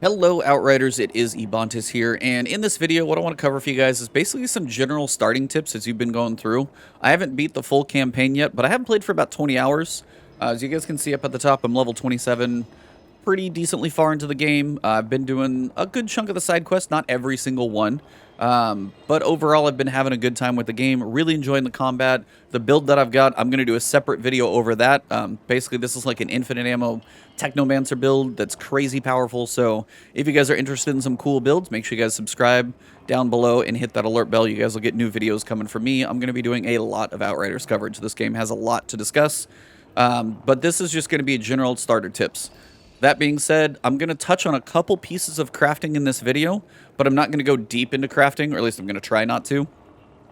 Hello Outriders, it is Ebontis here, and in this video what I want to cover for you guys is basically some general starting tips as you've been going through. I haven't beat the full campaign yet, but I have played for about 20 hours. As you guys can see up at the top, I'm level 27, pretty decently far into the game. I've been doing a good chunk of the side quests, not every single one. But overall, I've been having a good time with the game, really enjoying the combat. The build that I've got, I'm going to do a separate video over that. Basically, this is like an infinite ammo Technomancer build that's crazy powerful. So if you guys are interested in some cool builds, make sure you guys subscribe down below and hit that alert bell. You guys will get new videos coming from me. I'm going to be doing a lot of Outriders coverage. This game has a lot to discuss. But this is just going to be general starter tips. That being said, I'm going to touch on a couple pieces of crafting in this video, but I'm not going to go deep into crafting, or at least I'm going to try not to.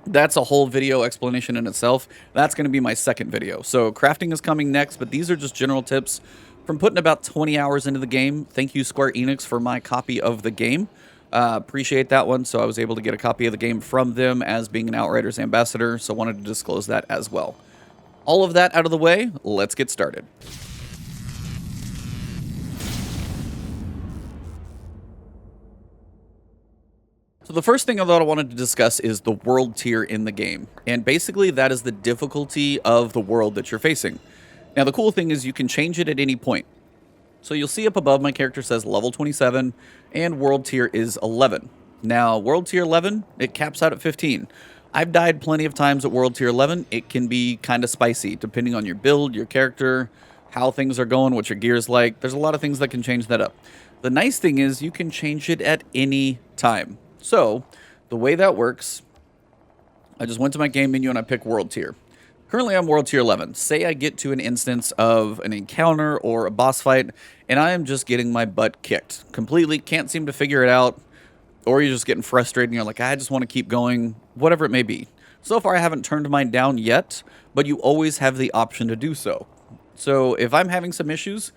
That's a whole video explanation in itself. That's going to be my second video. So crafting is coming next, but these are just general tips from putting about 20 hours into the game. Thank you, Square Enix, for my copy of the game. Appreciate that one. So I was able to get a copy of the game from them as being an Outriders ambassador, so wanted to disclose that as well. All of that out of the way, let's get started. So the first thing I thought I wanted to discuss is the world tier in the game. And basically that is the difficulty of the world that you're facing. Now the cool thing is you can change it at any point. So you'll see up above my character says level 27 and world tier is 11. Now world tier 11, it caps out at 15. I've died plenty of times at world tier 11. It can be kind of spicy depending on your build, your character, how things are going, what your gear's like. There's a lot of things that can change that up. The nice thing is you can change it at any time. So, the way that works, I just went to my game menu and I pick world tier. Currently, I'm world tier 11. Say I get to an instance of an encounter or a boss fight, and I am just getting my butt kicked. Completely can't seem to figure it out, or you're just getting frustrated and you're like, I just want to keep going, whatever it may be. So far, I haven't turned mine down yet, but you always have the option to do so. So, if I'm having some issues,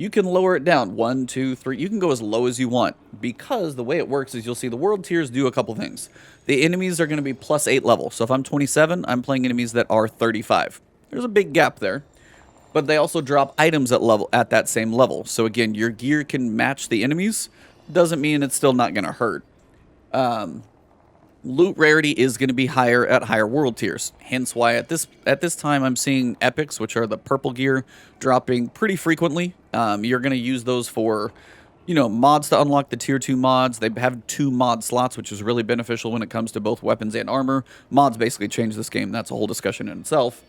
you can lower it down, 1, 2, 3. You can go as low as you want, because the way it works is you'll see the world tiers do a couple things. The enemies are going to be plus 8 level. So if I'm 27, I'm playing enemies that are 35. There's a big gap there. But they also drop items at that same level. So again, your gear can match the enemies. Doesn't mean it's still not going to hurt. Loot rarity is going to be higher at higher world tiers. Hence why at this time I'm seeing epics, which are the purple gear, dropping pretty frequently. You're going to use those for, mods to unlock the tier 2 mods. They have 2 mod slots, which is really beneficial when it comes to both weapons and armor. Mods basically change this game. That's a whole discussion in itself.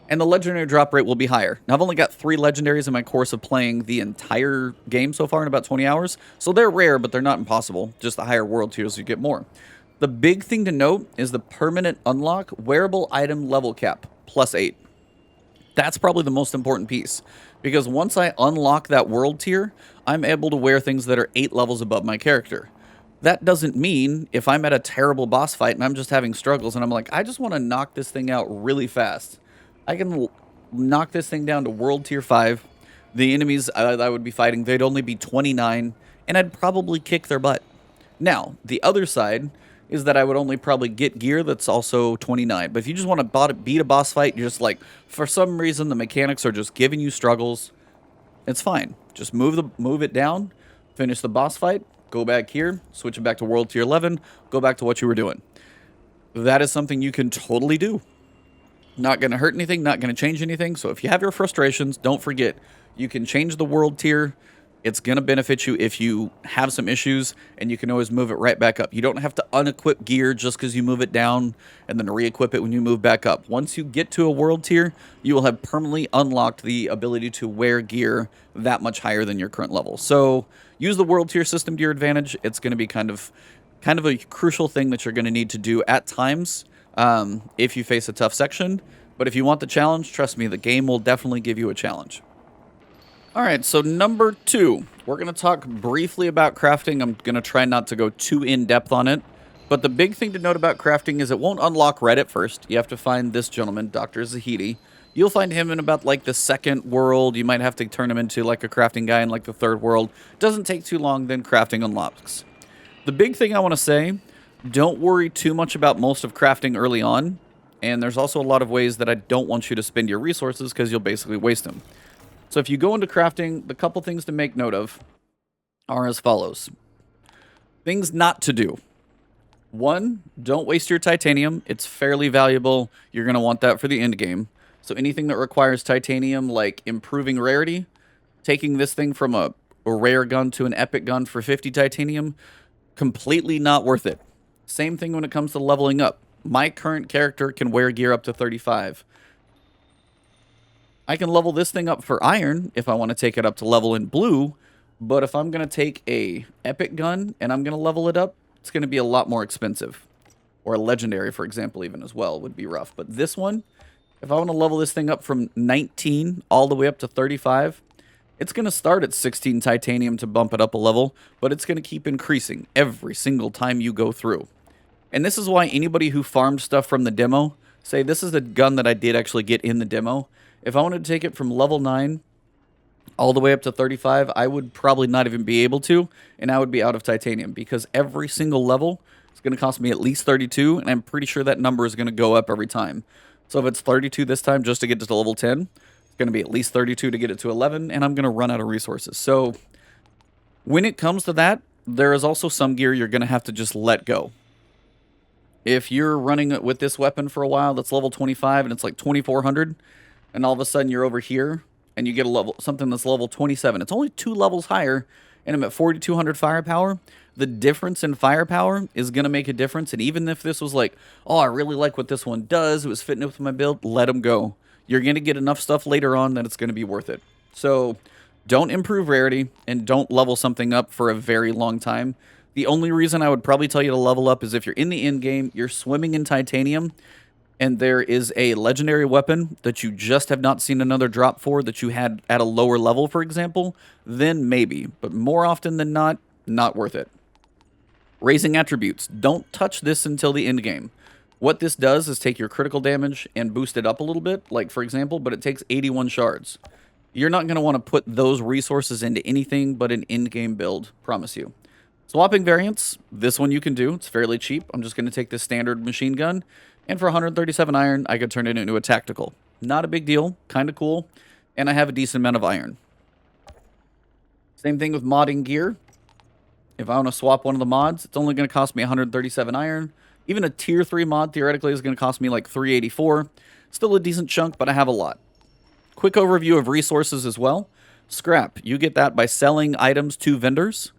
And the legendary drop rate will be higher. Now, I've only got 3 legendaries in my course of playing the entire game so far in about 20 hours. So they're rare, but they're not impossible. Just the higher world tiers, you get more. The big thing to note is the permanent unlock wearable item level cap, plus 8. That's probably the most important piece, because once I unlock that world tier, I'm able to wear things that are 8 levels above my character. That doesn't mean if I'm at a terrible boss fight and I'm just having struggles and I'm like, I just want to knock this thing out really fast. I can knock this thing down to world tier 5. The enemies I would be fighting, they'd only be 29, and I'd probably kick their butt. Now, the other side is that I would only probably get gear that's also 29. But if you just want to beat a boss fight, you're just like, for some reason, the mechanics are just giving you struggles, it's fine. Just move it down, finish the boss fight, go back here, switch it back to world tier 11, go back to what you were doing. That is something you can totally do. Not going to hurt anything, not going to change anything. So if you have your frustrations, don't forget, you can change the world tier. It's going to benefit you if you have some issues, and you can always move it right back up. You don't have to unequip gear just because you move it down and then re-equip it when you move back up. Once you get to a world tier, you will have permanently unlocked the ability to wear gear that much higher than your current level. So use the world tier system to your advantage. It's going to be kind of a crucial thing that you're going to need to do at times if you face a tough section. But if you want the challenge, trust me, the game will definitely give you a challenge. Alright, so number 2, we're going to talk briefly about crafting. I'm going to try not to go too in-depth on it, but the big thing to note about crafting is it won't unlock right at first. You have to find this gentleman, Dr. Zahidi. You'll find him in about like the second world. You might have to turn him into like a crafting guy in like the third world. Doesn't take too long, then crafting unlocks. The big thing I want to say, don't worry too much about most of crafting early on, and there's also a lot of ways that I don't want you to spend your resources because you'll basically waste them. So if you go into crafting, the couple things to make note of. are as follows. Things not to do. One, don't waste your titanium. It's fairly valuable. You're going to want that for the end game. So anything that requires titanium, like improving rarity, taking this thing from a rare gun to an epic gun for 50 titanium, completely not worth it. Same thing when it comes to leveling up. My current character can wear gear up to 35. I can level this thing up for iron if I want to take it up to level in blue, but if I'm going to take a epic gun and I'm going to level it up, it's going to be a lot more expensive. Or a legendary, for example, even as well, would be rough. But this one, if I want to level this thing up from 19 all the way up to 35, it's going to start at 16 titanium to bump it up a level, but it's going to keep increasing every single time you go through. And this is why anybody who farmed stuff from the demo, say this is the gun that I did actually get in the demo. If I wanted to take it from level 9 all the way up to 35, I would probably not even be able to, and I would be out of titanium because every single level is going to cost me at least 32, and I'm pretty sure that number is going to go up every time. So if it's 32 this time just to get to level 10, it's going to be at least 32 to get it to 11, and I'm going to run out of resources. So when it comes to that, there is also some gear you're going to have to just let go. If you're running with this weapon for a while that's level 25 and it's like 2400, and all of a sudden you're over here and you get a level something that's level 27. It's only 2 levels higher, and I'm at 4200 firepower. The difference in firepower is going to make a difference. And even if this was like, oh, I really like what this one does, it was fitting with my build, let them go. You're going to get enough stuff later on that it's going to be worth it. So don't improve rarity and don't level something up for a very long time. The only reason I would probably tell you to level up is if you're in the end game, you're swimming in titanium, and there is a legendary weapon that you just have not seen another drop for that you had at a lower level, for example, then maybe. But more often than not worth it. Raising attributes. Don't touch this until the end game. What this does is take your critical damage and boost it up a little bit, like for example, but it takes 81 shards. You're not going to want to put those resources into anything but an end-game build, promise you. Swapping variants, this one you can do. It's fairly cheap. I'm just going to take this standard machine gun, and for 137 iron, I could turn it into a tactical. Not a big deal, kind of cool, and I have a decent amount of iron. Same thing with modding gear. If I want to swap one of the mods, it's only going to cost me 137 iron. Even a tier 3 mod theoretically is going to cost me like 384. Still a decent chunk, but I have a lot. Quick overview of resources as well. Scrap, you get that by selling items to vendors,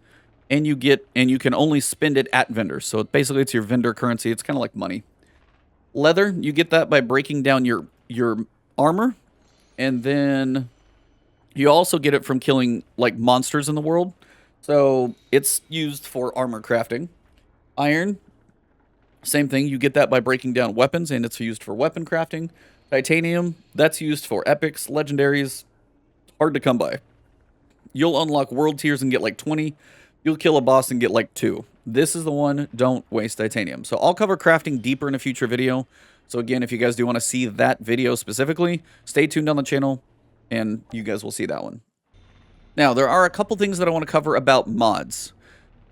and you can only spend it at vendors. So basically it's your vendor currency. It's kind of like money. Leather, you get that by breaking down your armor, and then you also get it from killing like monsters in the world. So it's used for armor crafting. Iron, same thing. You get that by breaking down weapons, and it's used for weapon crafting. Titanium, that's used for epics, legendaries. Hard to come by. You'll unlock world tiers and get like 20. You'll kill a boss and get like 2. This is the one, don't waste titanium. So I'll cover crafting deeper in a future video. So again, if you guys do want to see that video specifically, stay tuned on the channel, and you guys will see that one. Now, there are a couple things that I want to cover about mods.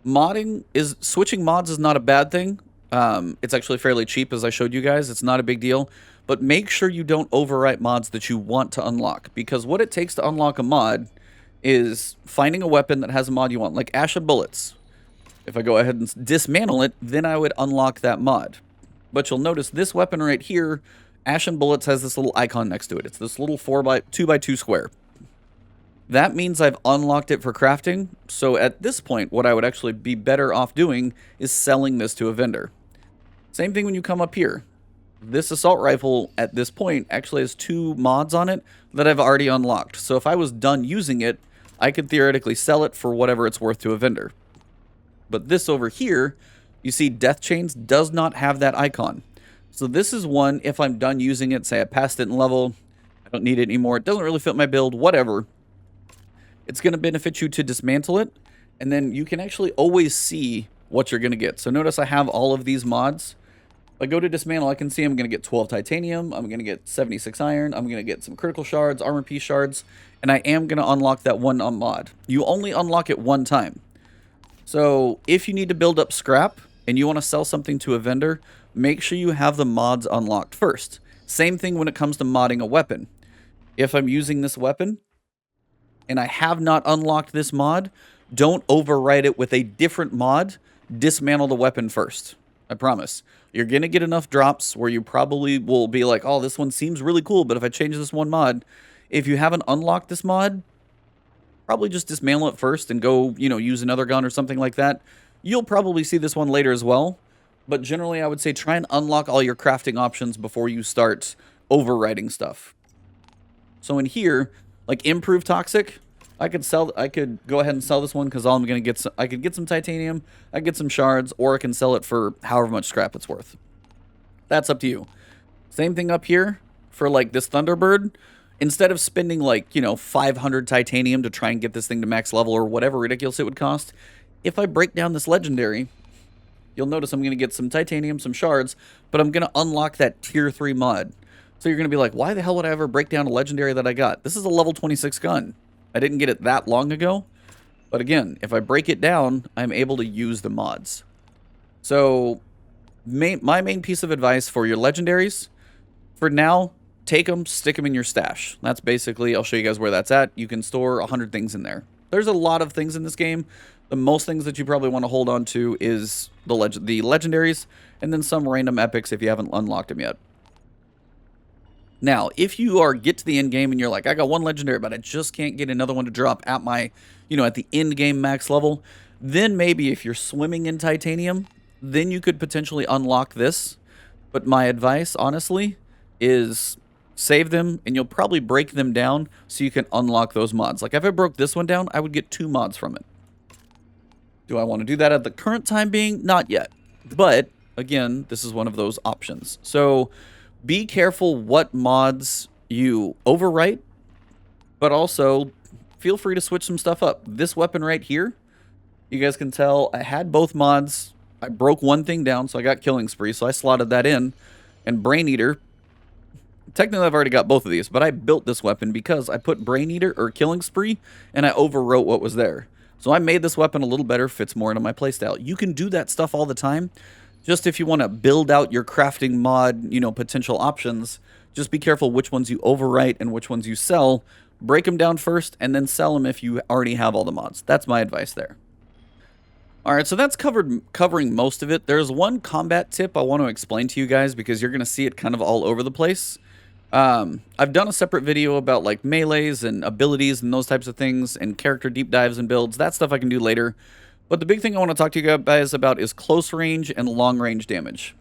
Switching mods is not a bad thing. It's actually fairly cheap, as I showed you guys. It's not a big deal. But make sure you don't overwrite mods that you want to unlock, because what it takes to unlock a mod is finding a weapon that has a mod you want, like Ashen Bullets. If I go ahead and dismantle it, then I would unlock that mod. But you'll notice this weapon right here, Ashen Bullets, has this little icon next to it. It's this little 2x2 square. That means I've unlocked it for crafting. So at this point, what I would actually be better off doing is selling this to a vendor. Same thing when you come up here. This assault rifle at this point actually has 2 mods on it that I've already unlocked. So if I was done using it, I could theoretically sell it for whatever it's worth to a vendor. But this over here, you see Death Chains does not have that icon. So this is one, if I'm done using it, say I passed it in level, I don't need it anymore, it doesn't really fit my build, whatever. It's going to benefit you to dismantle it, and then you can actually always see what you're going to get. So notice I have all of these mods. If I go to dismantle, I can see I'm going to get 12 titanium, I'm going to get 76 iron, I'm going to get some critical shards, armor piece shards, and I am going to unlock that one mod. You only unlock it one time. So if you need to build up scrap and you want to sell something to a vendor, make sure you have the mods unlocked first. Same thing when it comes to modding a weapon. If I'm using this weapon and I have not unlocked this mod, don't overwrite it with a different mod. Dismantle the weapon first. I promise. You're going to get enough drops where you probably will be like, oh, this one seems really cool, but if I change this one mod, if you haven't unlocked this mod, probably just dismantle it first and go, use another gun or something like that. You'll probably see this one later as well. But generally, I would say try and unlock all your crafting options before you start overwriting stuff. So in here, like Improved Toxic, I could go ahead and sell this one because all I'm going to get, I could get some titanium, I could get some shards, or I can sell it for however much scrap it's worth. That's up to you. Same thing up here for like this Thunderbird. Instead of spending like, 500 titanium to try and get this thing to max level or whatever ridiculous it would cost, if I break down this legendary, you'll notice I'm going to get some titanium, some shards, but I'm going to unlock that tier 3 mod. So you're going to be like, why the hell would I ever break down a legendary that I got? This is a level 26 gun. I didn't get it that long ago. But again, if I break it down, I'm able to use the mods. So my main piece of advice for your legendaries, for now, take them, stick them in your stash. That's basically, I'll show you guys where that's at. You can store 100 things in there. There's a lot of things in this game. The most things that you probably want to hold on to is the legendaries, and then some random epics if you haven't unlocked them yet. Now, if you get to the end game and you're like, I got one legendary, but I just can't get another one to drop at my, at the end game max level, then maybe if you're swimming in titanium, then you could potentially unlock this. But my advice, honestly, is save them, and you'll probably break them down so you can unlock those mods. Like if I broke this one down, I would get 2 mods from it. Do I want to do that at the current time being? Not yet. But, again, this is one of those options. So, be careful what mods you overwrite, but also feel free to switch some stuff up. This weapon right here, you guys can tell I had both mods. I broke one thing down, so I got Killing Spree, so I slotted that in. And Brain Eater, technically I've already got both of these, but I built this weapon because I put Brain Eater or Killing Spree, and I overwrote what was there. So I made this weapon a little better, fits more into my playstyle. You can do that stuff all the time. Just if you want to build out your crafting mod, potential options, just be careful which ones you overwrite and which ones you sell. Break them down first and then sell them if you already have all the mods. That's my advice there. All right, so that's covering most of it. There's one combat tip I want to explain to you guys because you're going to see it kind of all over the place. I've done a separate video about like melees and abilities and those types of things and character deep dives and builds. That stuff I can do later. But the big thing I want to talk to you guys about is close range and long range damage.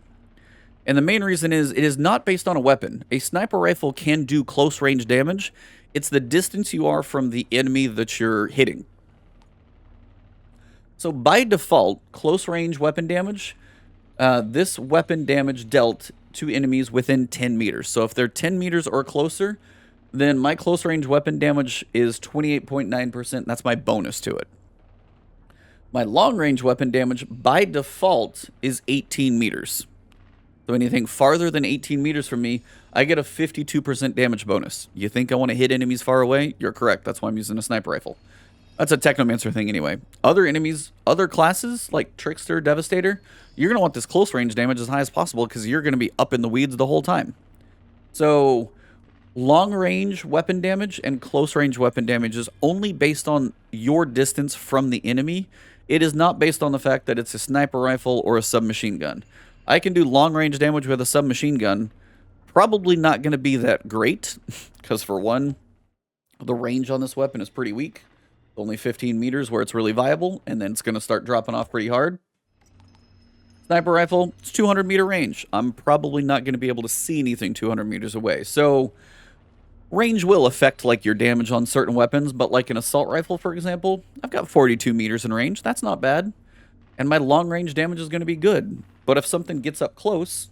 And the main reason is it is not based on a weapon. A sniper rifle can do close range damage. It's the distance you are from the enemy that you're hitting. So by default, close range weapon damage, this weapon damage dealt to enemies within 10 meters. So if they're 10 meters or closer, then my close range weapon damage is 28.9%. That's my bonus to it. My long range weapon damage by default is 18 meters. So anything farther than 18 meters from me, I get a 52% damage bonus. You think I want to hit enemies far away? You're correct. That's why I'm using a sniper rifle. That's a Technomancer thing anyway. Other enemies, other classes, like Trickster, Devastator, you're going to want this close range damage as high as possible because you're going to be up in the weeds the whole time. So, long range weapon damage and close range weapon damage is only based on your distance from the enemy. It is not based on the fact that it's a sniper rifle or a submachine gun. I can do long range damage with a submachine gun. Probably not going to be that great because for one, the range on this weapon is pretty weak. Only 15 meters where it's really viable, and then it's going to start dropping off pretty hard. Sniper rifle, it's 200 meter range. I'm probably not going to be able to see anything 200 meters away. So, range will affect like your damage on certain weapons, but like an assault rifle, for example, I've got 42 meters in range. That's not bad. And my long range damage is going to be good. But if something gets up close,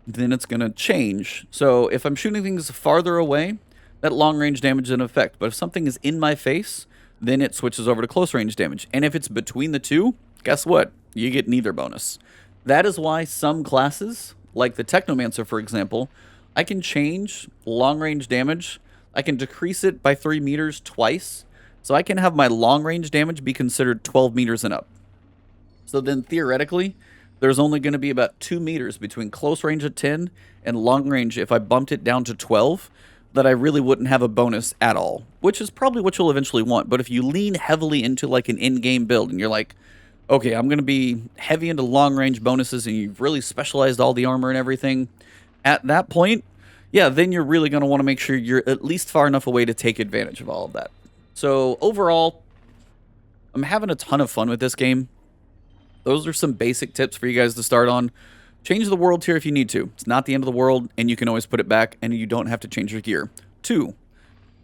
then it's going to change. So if I'm shooting things farther away, that long range damage is in effect. But if something is in my face, then it switches over to close range damage. And if it's between the two, guess what? You get neither bonus. That is why some classes, like the Technomancer, for example, I can change long range damage. I can decrease it by 3 meters twice. So I can have my long range damage be considered 12 meters and up. So then theoretically, there's only going to be about 2 meters between close range at 10 and long range if I bumped it down to 12. that I really wouldn't have a bonus at all, which is probably what you'll eventually want. But if you lean heavily into like an in-game build and you're like, okay, I'm going to be heavy into long-range bonuses and you've really specialized all the armor and everything, at that point, yeah, then you're really going to want to make sure you're at least far enough away to take advantage of all of that. So overall, I'm having a ton of fun with this game. Those are some basic tips for you guys to start on. Change the world tier if you need to. It's not the end of the world, and you can always put it back, and you don't have to change your gear. 2,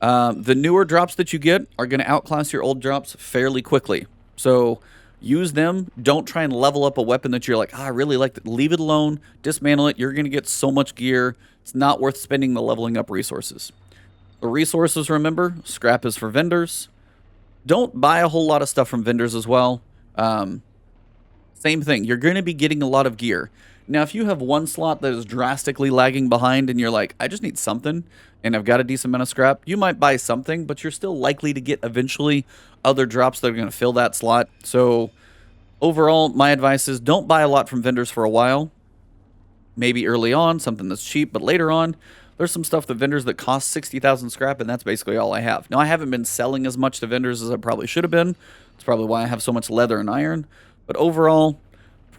the newer drops that you get are going to outclass your old drops fairly quickly. So use them. Don't try and level up a weapon that you're like, I really like that. Leave it alone. Dismantle it. You're going to get so much gear. It's not worth spending the leveling up resources. The resources, remember, scrap is for vendors. Don't buy a whole lot of stuff from vendors as well. Same thing. You're going to be getting a lot of gear. Now, if you have one slot that is drastically lagging behind and you're like, I just need something, and I've got a decent amount of scrap, you might buy something, but you're still likely to get eventually other drops that are going to fill that slot. So overall, my advice is don't buy a lot from vendors for a while. Maybe early on, something that's cheap, but later on, there's some stuff to vendors that cost 60,000 scrap, and that's basically all I have. Now, I haven't been selling as much to vendors as I probably should have been. That's probably why I have so much leather and iron. But overall,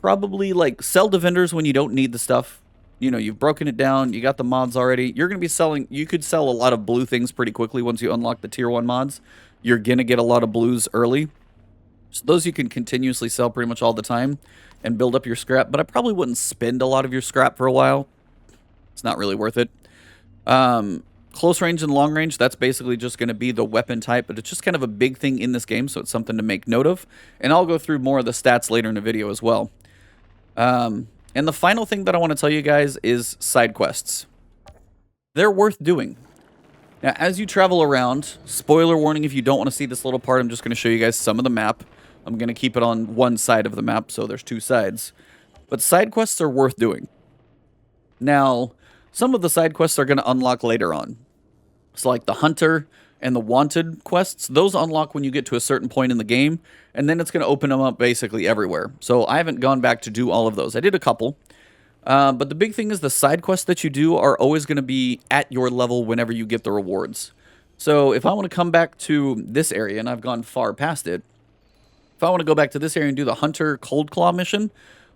probably like sell to vendors when you don't need the stuff. You know, you've broken it down, you got the mods already. You're going to be selling, you could sell a lot of blue things pretty quickly once you unlock the tier 1 mods. You're going to get a lot of blues early. So those you can continuously sell pretty much all the time and build up your scrap. But I probably wouldn't spend a lot of your scrap for a while. It's not really worth it. Close range and long range, that's basically just going to be the weapon type, but it's just kind of a big thing in this game, so it's something to make note of. And I'll go through more of the stats later in the video as well. And the final thing that I want to tell you guys is side quests. They're worth doing. Now, as you travel around, spoiler warning if you don't want to see this little part, I'm just going to show you guys some of the map. I'm going to keep it on one side of the map, so there's 2 sides. But side quests are worth doing. Now, some of the side quests are going to unlock later on. So like the Hunter and the Wanted quests, those unlock when you get to a certain point in the game, and then it's going to open them up basically everywhere. So I haven't gone back to do all of those. I did a couple. But the big thing is the side quests that you do are always going to be at your level whenever you get the rewards. So if I want to come back to this area, and I've gone far past it, if I want to go back to this area and do the Hunter Cold Claw mission,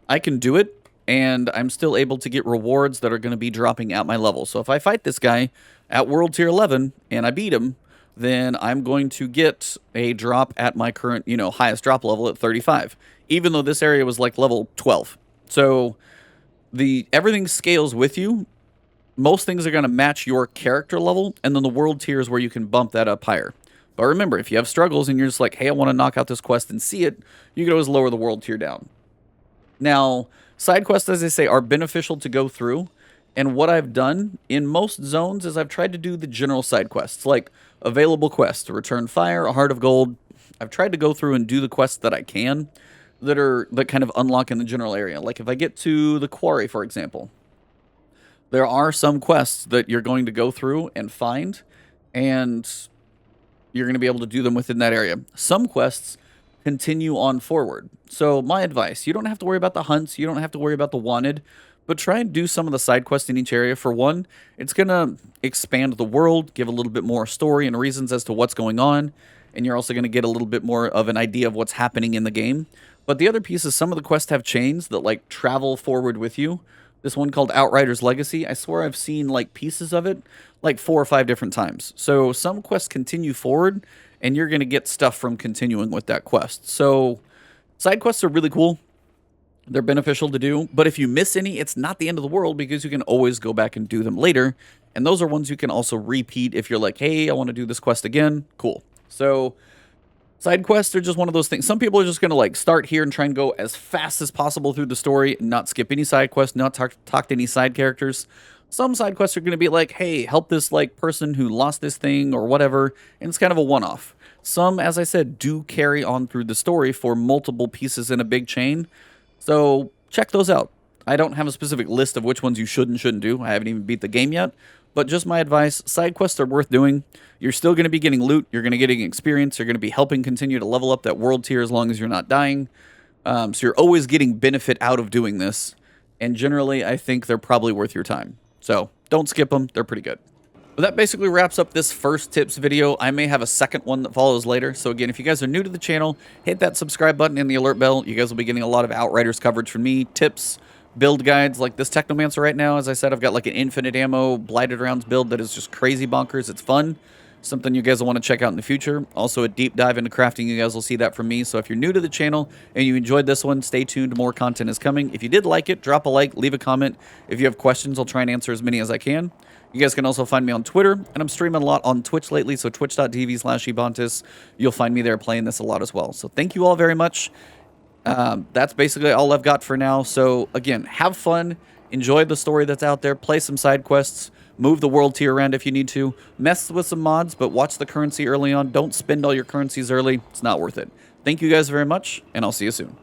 I can do it. And I'm still able to get rewards that are going to be dropping at my level. So if I fight this guy at World Tier 11 and I beat him, then I'm going to get a drop at my current, highest drop level at 35. Even though this area was like level 12. So everything scales with you. Most things are going to match your character level. And then the world tier is where you can bump that up higher. But remember, if you have struggles and you're just like, hey, I want to knock out this quest and see it, you can always lower the world tier down. Now, side quests, as I say, are beneficial to go through, and what I've done in most zones is I've tried to do the general side quests, like available quests, to return fire, a heart of gold. I've tried to go through and do the quests that I can that kind of unlock in the general area. Like if I get to the quarry, for example, there are some quests that you're going to go through and find, and you're going to be able to do them within that area. Some quests continue on forward. So my advice, you don't have to worry about the hunts, you don't have to worry about the wanted, but try and do some of the side quests in each area. For one, it's going to expand the world, give a little bit more story and reasons as to what's going on, and you're also going to get a little bit more of an idea of what's happening in the game. But the other piece is some of the quests have chains that like travel forward with you. This one called Outriders Legacy, I swear I've seen like pieces of it like 4 or 5 different times. So some quests continue forward, and you're going to get stuff from continuing with that quest. So side quests are really cool. They're beneficial to do. But if you miss any, it's not the end of the world because you can always go back and do them later. And those are ones you can also repeat if you're like, hey, I want to do this quest again. Cool. So side quests are just one of those things. Some people are just going to like start here and try and go as fast as possible through the story and not skip any side quests, not talk to any side characters. Some side quests are going to be like, hey, help this like person who lost this thing or whatever, and it's kind of a one-off. Some, as I said, do carry on through the story for multiple pieces in a big chain, so check those out. I don't have a specific list of which ones you should and shouldn't do. I haven't even beat the game yet, but just my advice, side quests are worth doing. You're still going to be getting loot, you're going to be getting experience, you're going to be helping continue to level up that world tier as long as you're not dying, so you're always getting benefit out of doing this, and generally I think they're probably worth your time. So don't skip them. They're pretty good. But that basically wraps up this first tips video. I may have a second one that follows later. So again, if you guys are new to the channel, hit that subscribe button and the alert bell. You guys will be getting a lot of Outriders coverage from me, tips, build guides like this Technomancer right now. As I said, I've got like an infinite ammo blighted rounds build that is just crazy bonkers. It's fun. Something you guys will want to check out in the future. Also a deep dive into crafting. You guys will see that from me. So if you're new to the channel and you enjoyed this one, stay tuned. More content is coming. If you did like it, drop a like, leave a comment. If you have questions, I'll try and answer as many as I can. You guys can also find me on Twitter, and I'm streaming a lot on Twitch lately, so twitch.tv/ebontis. You'll find me there playing this a lot as well. So thank you all very much. That's basically all I've got for now. So again, have fun, enjoy the story that's out there, play some side quests, move the world tier around if you need to, mess with some mods, but watch the currency early on. Don't spend all your currencies early. It's not worth it. Thank you guys very much, and I'll see you soon.